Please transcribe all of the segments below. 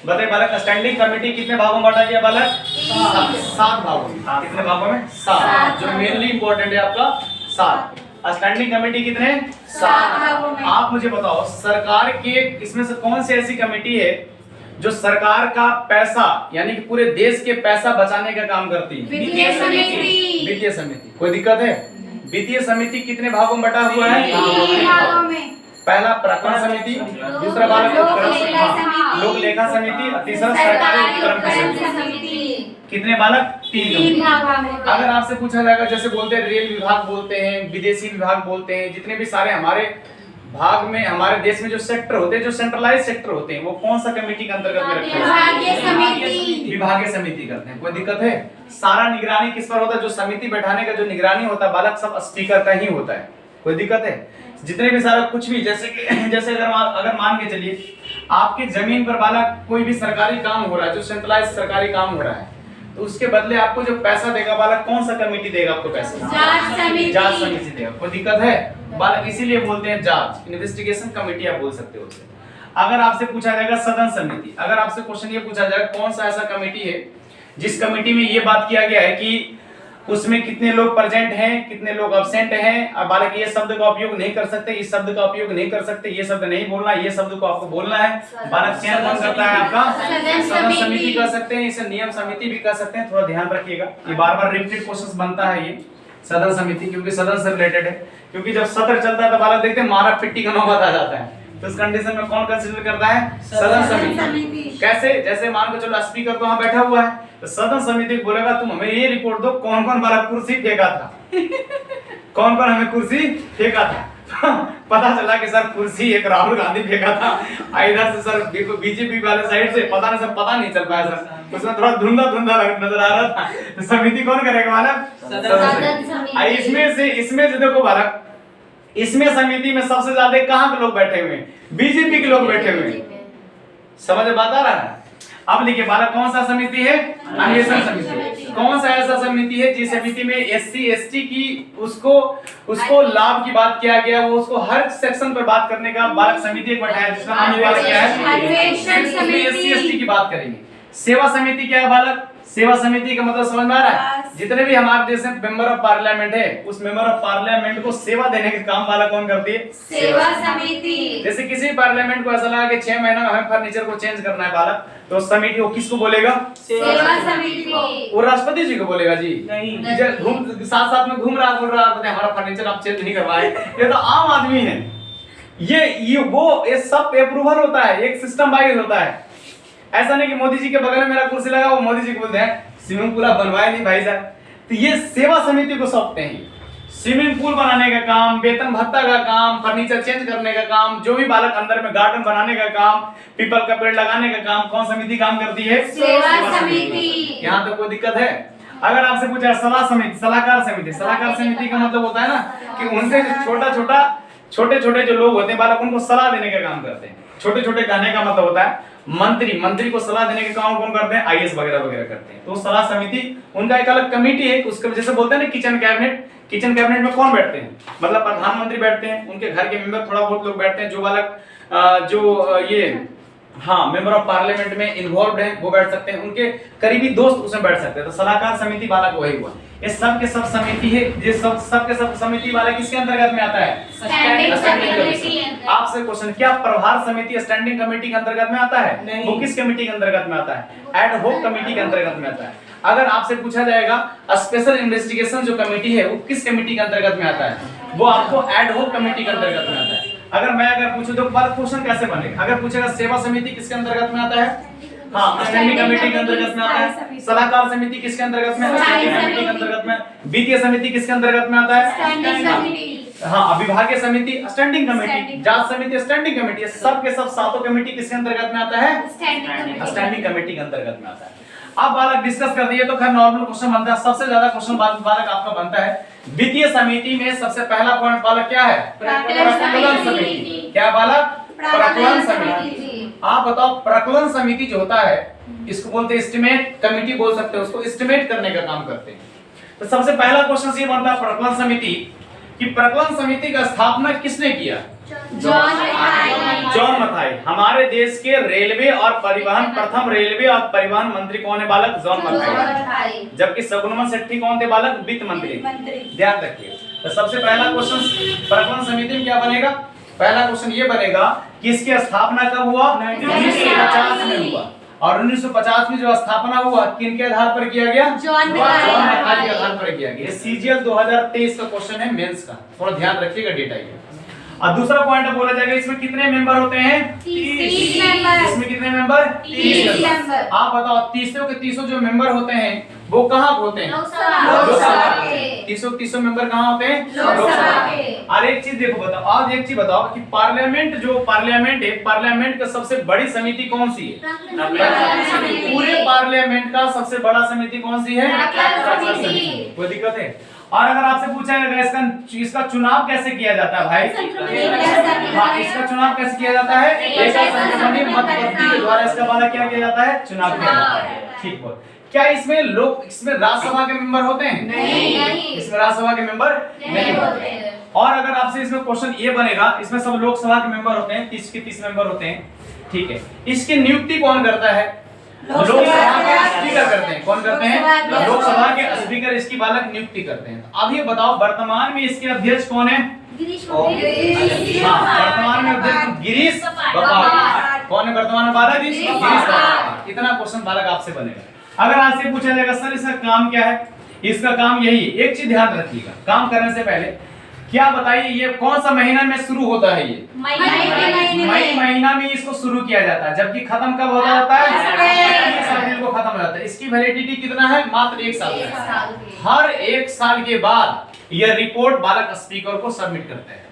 बताइए बालक, standing committee कितने भागों में बांटा गया बालक? 7 भागों में। कितने भागों में? 7, जो मेनली इंपॉर्टेंट है आपका 7। स्टैंडिंग कमेटी कितने? 7। आप मुझे बताओ सरकार के इसमें से कौन सी ऐसी कमेटी है जो सरकार का पैसा यानी कि पूरे देश के पैसा बचाने का काम करती है? वित्तीय समिति। वित्तीय समिति। कोई दिक्कत है? वित्तीय समिति कितने भागों में बटा हुआ है? 3 भागों में। पहला प्राक्कलन समिति, दूसरा बालक लोक लेखा समिति, और तीसरा सरकारी उपक्रम समिति। कितने बालक? 3 भागों में। अगर आपसे पूछा जाएगा, जैसे बोलते हैं रेल विभाग बोलते हैं, विदेशी विभाग बोलते हैं, जितने भी सारे हमारे भाग में हमारे देश में जो सेक्टर होते हैं, जो सेंट्रलाइज सेक्टर होते हैं, वो कौन सा कमेटी के अंतर्गत में रखते हैं? विभागीय समिति करते हैं। कोई दिक्कत है? सारा निगरानी किस पर होता है? जो समिति बैठाने का जो निगरानी होता है बालक, सब स्पीकर का ही होता है। कोई दिक्कत है? जितने भी सारा कुछ भी जैसे अगर मान के चलिए आपके जमीन पर बालक कोई भी सरकारी काम हो रहा है, जो सेंट्रलाइज सरकारी काम हो रहा है, तो उसके बदले आपको जो पैसा देगा बालक, कौन सा कमेटी देगा आपको पैसा? जांच समिति देगा। कोई दिक्कत है बालक? इसीलिए बोलते हैं जांच, इन्वेस्टिगेशन कमेटी आप बोल सकते हो। अगर आपसे पूछा जाएगा सदन समिति, अगर आपसे क्वेश्चन ये पूछा जाएगा कौन सा ऐसा कमेटी है जिस कमेटी में ये बात किया गया है कि उसमें कितने लोग प्रेजेंट हैं, कितने लोग अब्सेंट हैं, और बालक ये शब्द का उपयोग नहीं कर सकते, इस शब्द का उपयोग नहीं कर सकते, ये शब्द नहीं बोलना, ये शब्द को आपको बोलना है। बालक चयन कौन करता है आपका? सदन समिति कर सकते हैं, इसे नियम समिति भी कर सकते हैं। थोड़ा ध्यान रखिएगा, ये बार-बार रिपीटेड क्वेश्चन बनता है ये सदन समिति, क्योंकि सदन से रिलेटेड है। क्योंकि जब सत्र चलता है तो बालक देखते हैं मारा पिट्टी का नौबत आ जाता है, तो इस कंडीशन में कौन कंसीडर करता है? सदन समिति। कैसे? जैसे मान के चलो स्पीकर तो वहां बैठा हुआ है, तो सदन समिति बोलेगा तुम हमें ये रिपोर्ट दो कौन कौन बालक कुर्सी फेंका था कौन कौन हमें कुर्सी फेंका था। पता चला कि सर कुर्सी एक राहुल गांधी फेंका था, इधर से सर बीजेपी वाले साइड से पता नहीं चल पाया सर, उसमें थोड़ा धुंधला नजर आ रहा था। तो समिति कौन करेगा बालक? सदन समिति। इसमें से देखो बालक, इसमें समिति में सबसे ज्यादा कहां के लोग बैठे हुए हैं? बीजेपी के लोग बैठे हुए हैं। समझ में बात आ रहा है? अब लिखिए बालक, कौन सा समिति है? अन्वेषण समिति। कौन सा ऐसा समिति है जिस समिति में एससी एसटी की उसको लाभ की बात किया गया, वो उसको हर सेक्शन पर बात करने का बालक समिति एक बैठा है, जिसका नाम क्या है? एससी एसटी की बात करेंगे। सेवा समिति क्या है बालक? सेवा समिति का मतलब समझ में आ रहा है? जितने भी हमारे देश में मेंबर ऑफ पार्लियामेंट है, उस मेंबर ऑफ पार्लियामेंट को सेवा देने का काम बालक कौन करती है? सेवा समिति। जैसे किसी पार्लियामेंट को ऐसा लगा कि 6 महीना में हमें फर्नीचर को चेंज करना है बालक, तो समिति वो किसको बोलेगा? सेवा समिति को। वो राष्ट्रपति जी को बोलेगा जी? नहीं, साथ में घूम रहा हमारा फर्नीचर आप चेंज नहीं करवाए, ये तो आम आदमी है। ये सब अप्रूवल होता है, एक सिस्टम वाइज होता है। ऐसा नहीं कि मोदी जी के बगल में मेरा कुर्सी लगा, वो मोदी जी को बोलते हैं स्विमिंग पूल बनवाए नहीं भाई साहब, तो ये सेवा समिति को सौंपते हैं। स्विमिंग पूल बनाने का काम, वेतन भत्ता का काम, फर्नीचर चेंज करने का काम, जो भी बालक अंदर में गार्डन बनाने का काम, पीपल का पेड़ लगाने का काम, कौन समिति काम करती है? सेवा समिति। यहाँ तो कोई दिक्कत है? अगर आपसे पूछा सलाह समिति, सलाहकार समिति, सलाहकार समिति का मतलब होता है ना कि उनसे छोटे छोटे जो लोग होते हैं बालक, उनको सलाह देने का काम करते हैं। छोटे छोटे कहने का मतलब होता है मंत्री को सलाह देने का काम कौन करते हैं? आईएएस वगैरह वगैरह करते हैं। तो सलाह समिति उनका एक अलग कमेटी है, उसके जैसे बोलते हैं ना किचन कैबिनेट में कौन बैठते हैं? मतलब प्रधानमंत्री बैठते हैं, उनके घर के मेंबर थोड़ा बहुत लोग बैठते हैं, जो बालक मेंबर ऑफ पार्लियामेंट में इन्वॉल्व है वो बैठ सकते हैं, उनके करीबी दोस्त उसमें बैठ सकते हैं। तो सलाहकार समिति बालक वही हुआ। ये सब के सब समिति है, ये सब के सब समिति वाला किसके अंतर्गत में आता है? Standing committee. आपसे क्वेश्चन, क्या प्रभार समिति स्टैंडिंग कमेटी के अंतर्गत में आता है? वो किस कमेटी के अंतर्गत में आता है? एड होक कमेटी के अंतर्गत में आता है। अगर आपसे पूछा जाएगा स्पेशल इन्वेस्टिगेशन जो कमेटी है वो किस कमेटी के अंतर्गत में आता है? वो आपको एड होक कमेटी के अंतर्गत में आता है। अगर पूछूं तो क्वेश्चन कैसे बनेगा? अगर पूछेगा सेवा समिति किसके अंतर्गत में आता है? स्टैंडिंग कमेटी के अंतर्गत में आता है। सलाहकार समिति किसके अंतर्गत में? स्टैंडिंग कमेटी के अंतर्गत में। वित्तीय समिति किसके अंतर्गत में आता है? Standing committee. विभागीय समिति स्टैंडिंग कमेटी, जांच समिति स्टैंडिंग कमेटी, सब के सब सातों कमेटी किसके अंतर्गत में आता है? स्टैंडिंग कमेटी के अंतर्गत में आता है। अब बालक डिस्कस कर दिए तो खैर नॉर्मल क्वेश्चन बनता है। सबसे ज्यादा क्वेश्चन बालक आपका बनता है वित्तीय समिति में। सबसे पहला पॉइंट बालक क्या है? प्राक्कलन समिति। क्या बालक? प्राक्कलन समिति। आप बताओ प्राक्कलन समिति जो होता है इसको बोलते हैं एस्टिमेट कमेटी बोल सकते हो, उसको एस्टिमेट करने का काम करते हैं। तो सबसे पहला क्वेश्चन ये बनता है प्राक्कलन समिति कि प्राक्कलन समिति का स्थापना किसने किया? जॉन मैकाइली। जॉन मथाई। हमारे देश के रेलवे और परिवहन प्रथम रेलवे और परिवहन मंत्री कौन है बालक? जॉन मथाई। जबकि शगुनमन सेठी कौन थे बालक? वित्त मंत्री। ध्यान रखिए। तो सबसे पहला क्वेश्चन प्रकलन समिति में क्या बनेगा? पहला क्वेश्चन ये बनेगा कि इसकी स्थापना कब हुआ? 1950 में हुआ। और 1950 में जो स्थापना हुआ किनके आधार पर किया गया? जॉन मथाई के आधार पर किया गया। सीजीएल 2023 का क्वेश्चन है मेंस का, थोड़ा ध्यान रखिएगा डेटा ये। और दूसरा पॉइंट बोला जाएगा इसमें कितने मेंबर होते हैं? 30 मेंबर। इसमें कितने मेंबर? 30 मेंबर। आप बताओ 30 के 30 जो मेंबर होते हैं वो कहाँ होते हैं? लोकसभा के। 30 मेंबर कहाँ होते हैं? लोकसभा के। और एक चीज देखो बताओ, आज एक चीज बताओ कि पार्लियामेंट है, पार्लियामेंट का सबसे बड़ी समिति कौन सी है? पूरे पार्लियामेंट का सबसे बड़ा समिति कौन सी है? प्रकलन समिति। कोई दिक्कत है? और अगर आपसे पूछा जाएगा इसका चुनाव कैसे किया जाता है भाई? हाँ, इसका चुनाव कैसे किया जाता है? एकल संख्याबंदी मतपद्धति के द्वारा इसका वाला क्या किया जाता है? चुनाव किया जाता है। ठीक बोल। क्या इसमें राज्यसभा के मेंबर होते हैं? नहीं। इसमें राज्यसभा के मेंबर नहीं होते। और अगर आपसे इसमें क्वेश्चन ये बनेगा, इसमें सब लोकसभा के मेंबर होते हैं, 30 के 30 मेंबर होते हैं, ठीक है। इसकी नियुक्ति कौन करता है? लोकसभा के स्पीकर करते हैं। कौन करते हैं? लोकसभा के स्पीकर इसकी बालक नियुक्ति करते हैं। अब ये बताओ वर्तमान में इसके अध्यक्ष कौन है? वर्तमान में अध्यक्ष गिरीश बापट। कौन है वर्तमान में बालक? गिरीश बापट। इतना क्वेश्चन बालक आपसे बनेगा। अगर आपसे पूछा जाएगा सर इसका काम क्या है? इसका काम यही है। एक चीज ध्यान रखिएगा, काम करने से पहले क्या बताइए ये कौन सा महीना में शुरू होता है? ये मई महीना में इसको शुरू किया जाता है, जबकि खत्म कब हो जाता है? 30 अप्रैल को खत्म हो जाता है। इसकी वैलिडिटी कितना है? मात्र 1 साल है। हर 1 साल के बाद यह रिपोर्ट बालक स्पीकर को सबमिट करते हैं।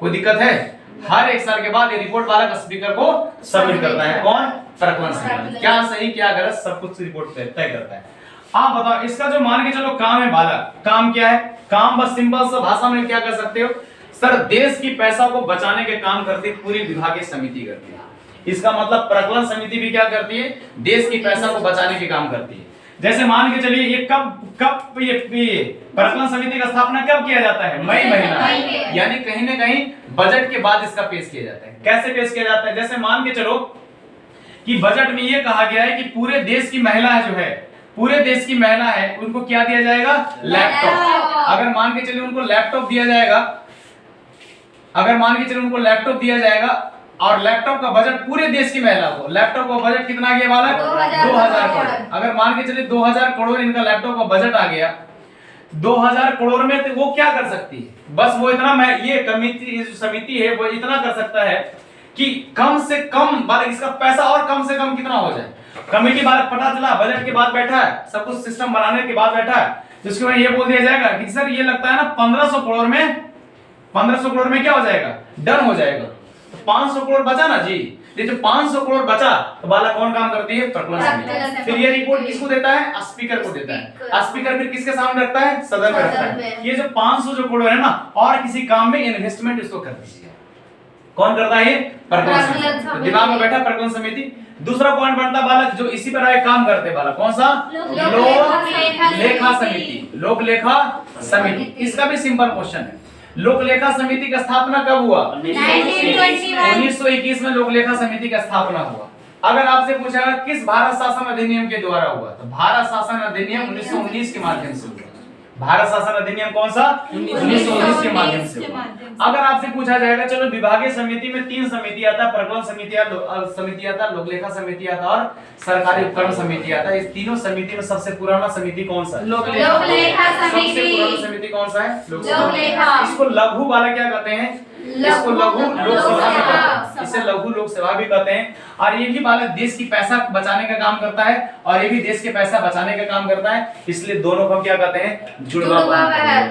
कोई दिक्कत है? हर 1 साल के बाद ये रिपोर्ट बालक स्पीकर को सबमिट करता है। कौन? प्रकलन समिति। क्या सही क्या गलत सब कुछ रिपोर्ट तय करता है। आप बताओ इसका जो मान के चलो काम है बालक, काम क्या है? काम बस सिंपल सा भाषा में क्या कर सकते हो सर? देश की पैसा को बचाने के काम करती पूरी विभागीय समिति करती है। इसका मतलब प्रकलन समिति भी क्या करती है? देश की पैसा को बचाने के काम करती है। जैसे मान के चलिए ये कब ये प्रकलन समिति का स्थापना कब किया जाता है? मई महीना। यानी कहीं ना कहीं बजट के बाद इसका पेश किया जाता है। कैसे पेश किया जाता है? जैसे मान के चलो कि बजट में ये कहा गया है कि पूरे देश की महिला जो है, पूरे देश की महिला है, उनको क्या दिया जाएगा? लैपटॉप। अगर मान के चलिए उनको लैपटॉप दिया जाएगा, अगर मान के चलिए उनको लैपटॉप दिया जाएगा और लैपटॉप का बजट पूरे देश की महिला को, लैपटॉप का बजट कितना आ गया बालक? 2000 करोड़। अगर मान के चलिए 2000 करोड़ इनका लैपटॉप का बजट आ गया 2000 करोड़ में, तो वो क्या कर सकती है? बस वो इतना ये कमेटी समिति है वो इतना कर सकता है कि कम से कम बालक इसका पैसा और कम से कम कितना हो जाए। कमेटी बालक पता चला बजट के बाद बैठा है, सब कुछ सिस्टम बनाने के बाद बैठा है, तो उसके बाद ये बोल दिया जाएगा कि सर ये लगता है ना 1500 करोड़ में क्या हो जाएगा? डन हो जाएगा। तो 500 करोड़ बचा ना जी, ये जो 500 करोड़ बचा तो बालक कौन काम करती है? प्रकलन समिति। फिर ये रिपोर्ट किसको देता है? स्पीकर को देता है। स्पीकर फिर किसके सामने रखता है? सदन में रखता है। ये जो 500 जो करोड़ है ना, और किसी काम में इन्वेस्टमेंट इसको कर दीजिए। कौन करता है? प्रकलन समिति। दिमाग में बैठा प्रकलन समिति। दूसरा पॉइंट बनता बालक जो इसी पर आए काम करते बालक, कौन सा? लोक लेखा समिति। लोक लेखा समिति, इसका भी सिंपल क्वेश्चन है। लोक लेखा समिति का स्थापना कब हुआ? 1921 में लोक लेखा समिति का स्थापना हुआ। अगर आपसे पूछा किस भारत शासन अधिनियम के द्वारा हुआ, तो भारत शासन अधिनियम 1919 के माध्यम से हुआ। भारत शासन अधिनियम कौन सा? 1919 के माध्यम से हुआ। अगर आपसे पूछा जाएगा चलो विभागीय समिति में 3 समिति आता है, प्रकलन समिति आता, लोक लेखा समिति आता और सरकारी उपक्रम समिति आता है। इस तीनों समिति में सबसे पुराना समिति कौन सा है? लोक लेखा समिति। सबसे पुरानी समिति कौन सा है? लोक लेखा। इसको लघु वाला क्या कहते हैं? इसको लघु लोकसभा भी कहते हैं, इसे लघु लोकसभा भी कहते हैं। और ये भी बालक देश की पैसा बचाने का काम करता है और ये भी देश के पैसा बचाने का काम करता है, इसलिए दोनों को क्या कहते हैं? जुड़वा बहन।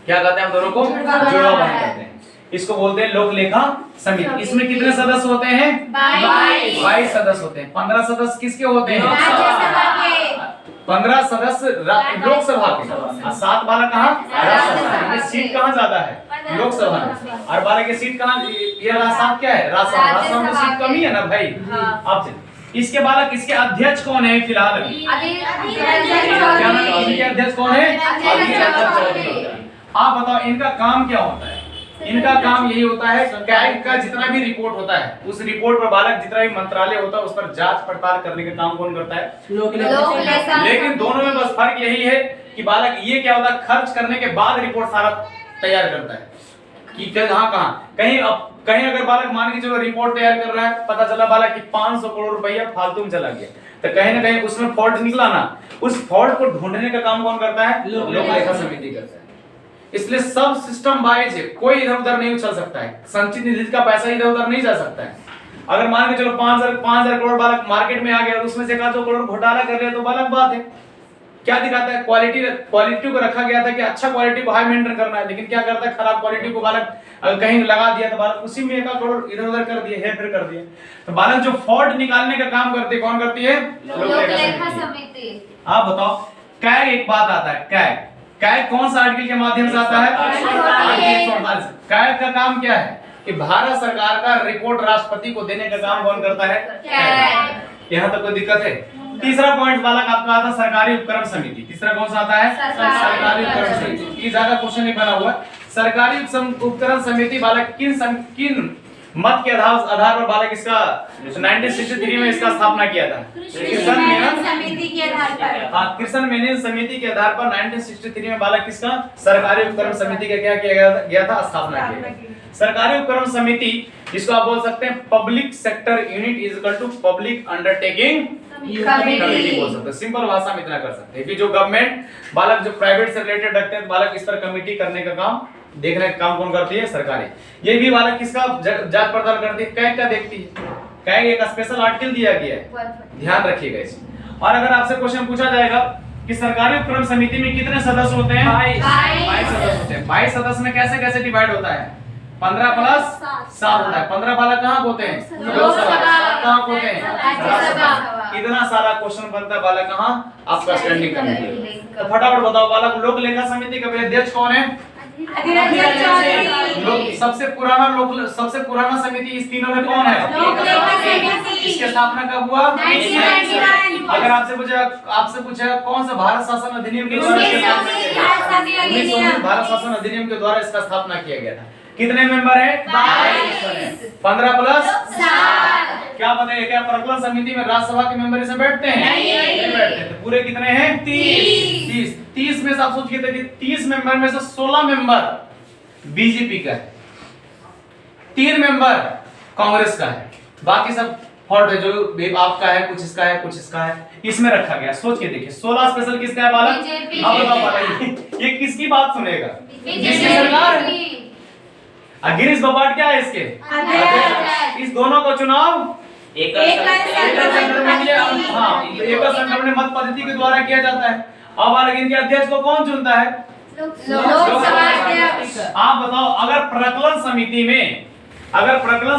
क्या कहते हैं हम दोनों को? जुड़वा बहन कहते हैं। इसको बोलते हैं लोक लेखा समिति। इसमें कितने सदस्य होते हैं? 22 सदस्य होते हैं। 15 सदस्य किसके होते हैं? 15 सदस्य लोकसभा के, 7 बालक कहाँ? राज्यसभा। ये सीट कहाँ ज्यादा है? लोकसभा में। और बालक की सीट कहाँ? ये 7 क्या है? राज्यसभा। राज्यसभा में सीट कम ही है ना भाई। अब इसके बालक इसके अध्यक्ष कौन है फिलहाल? इनके अध्यक्ष कौन है? आप बताओ इनका काम क्या होता है? इनका काम यही होता है, कैग का जितना भी रिपोर्ट होता है उस रिपोर्ट पर बालक जितना भी मंत्रालय होता है उस पर जांच पड़ताल करने का काम कौन करता है? लोक लेखा। लेकिन दोनों में बस फर्क यही है कि बालक ये क्या होता है, खर्च करने के बाद रिपोर्ट सारा तैयार करता है कि कहाँ कहीं अगर बालक मान के चलो रिपोर्ट तैयार कर रहा है, पता चला बालक कि 500 करोड़ रुपया फालतू में चला गया, तो कहीं ना कहीं उसमें फॉल्ट निकला ना, उस फॉल्ट को ढूंढने का काम कौन करता है? लोक लेखा समिति करता है। इसलिए सब सिस्टम वाइज है, कोई इधर उधर नहीं उछल सकता है, संचित निधि का पैसा इधर उधर नहीं जा सकता है। अगर मान के चलो 5,000 करोड़ बालक मार्केट में आ गया और उसमें से 1-2 करोड़ घोटाला कर लिया तो बालक बात है, क्या दिखाता है? क्वालिटी को रखा गया था कि अच्छा क्वालिटी को हाई मेंटेन करना है, लेकिन क्या करता है, खराब क्वालिटी को बालक कहीं लगा दिया तो बालक उसी में 1 करोड़ इधर उधर कर दिए, हेर फेर कर दिए। तो बालक जो फॉल्ट निकालने का काम करती है कौन करती है? लोक लेखा समिति। आप बताओ, कैग एक बात आता है, कैग कौन सा आर्टिकल के माध्यम से आता है? आर्टिकल 48। कैग का काम क्या है कि भारत सरकार का रिपोर्ट राष्ट्रपति को देने का काम कौन करता है? कैग। यहाँ तक कोई दिक्कत है? तीसरा पॉइंट बालक आपका आता है सरकारी उपक्रम समिति। तीसरा कौन सा आता है? सरकारी उपक्रम समिति। ये ज्यादा क्वेश्चन नहीं बना हुआ। सरकारी उपक्रम समिति बालक किन मत के आधार पर बालक इसका 1963 में इसका स्थापना किया था? कृष्ण मेनन समिति के आधार पर। हाँ, कृष्ण मेनन समिति के आधार पर 1963 में बालक किसका? सरकारी उपक्रम समिति का क्या किया गया था? स्थापना किया गया। सरकारी उपक्रम समिति जिसको आप बोल सकते हैं public sector unit is equal to public undertaking committee बोल सकते हैं। सिंपल भाषा में इतना कर सकते हैं कि जो गवर्नमेंट बालक जो प्राइवेट से रिलेटेड रखते हैं बालक इस पर कमेटी करने का काम, देखने का काम कौन करती है? सरकारी। ये भी बालक किसका जांच पड़ताल करती है? कैग का देखती है। कैग एक स्पेशल आर्टिकल दिया गया है, ध्यान रखिएगा इसमें। और अगर आपसे क्वेश्चन पूछा जाएगा कि सरकारी उपक्रम समिति में कितने सदस्य होते हैं? 22 सदस्य होते हैं। 22 सदस्य में कैसे कैसे डिवाइड होता है? 15 प्लस 7 होता है। 15 बालक कहाँ होते हैं? लोकसभा। कहाँ होते हैं? राज्यसभा। इतना सारा क्वेश्चन बनता है बालक कहाँ? आपका स्टैंडिंग कमेटी। तो फटाफट बताओ बालक, लोक लेखा समिति का अध्यक्ष कौन है? सबसे पुराना समिति इस तीनों में कौन है? इसकी स्थापना कब हुआ? 1999। अगर आपसे पूछा कौन सा भारत शासन अधिनियम के द्वारा भारत शासन अधिनियम के द्वारा इसका स्थापना किया गया था। कितने मेंबर हैं? 22। 15 प्लस 7। क्या पता है क्या प्रकलन समिति में राज्यसभा के मेंबर इसमें बैठते हैं? नहीं बैठते। तो पूरे कितने हैं? 30 में से आप सोचिए कि 30 मेंबर में से 16 मेंबर बीजेपी का है, 3 मेंबर कांग्रेस का है, बाकी सब फॉल्ट है, जो आपका है, कुछ इसका है, कुछ इसका है, इसमें रखा गया। सोच के देखिए 16 स्पेशल किसका है बालक? अब बताओ बालक ये किसकी बात सुनेगा? जिसकी सरकार है। गिरीश बपाट क्या है इसके? इस दोनों को चुनाव एकल संगठन में मत पद्धति के द्वारा किया जाता है। अब बालक इनके अध्यक्ष को कौन चुनता है? लोकसभा अध्यक्ष। आप बताओ, अगर प्रकलन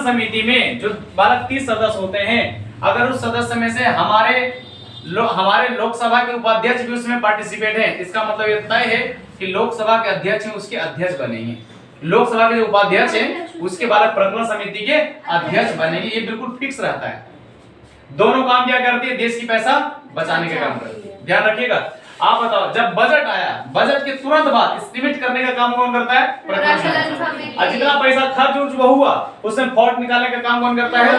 समिति में जो बालक 30 सदस्य होते हैं, अगर उस सदस्य में से हमारे लोकसभा के उपाध्यक्ष भी उसमें पार्टिसिपेट हैं, इसका मतलब ये तय है कि लोकसभा के अध्यक्ष हैं उसके अध्यक्ष बनेंगे, लोकसभा के जो उपाध्यक्ष हैं उसके बालक प्रकलन समिति के अध्यक्ष बनेंगे। ये बिल्कुल फिक्स रहता है। दोनों काम क्या करती है? देश की पैसा बचाने का काम करती है। ध्यान रखिएगा। आप बताओ, जब बजट आया, बजट के तुरंत बाद एस्टिमेट करने का काम कौन करता है? प्रकलन समिति। और जितना पैसा खर्च हुआ उसमें फॉल्ट निकालने का काम कौन करता है?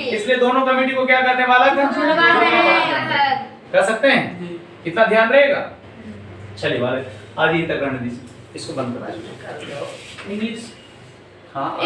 इसलिए दोनों कमेटी को क्या कहते हैं बालक? कर सकते हैं? इतना ध्यान रहेगा। चलिए बालक आज ये तक रहने दीजिए, इसको बंद कराइए। इंग्लिश हाँ।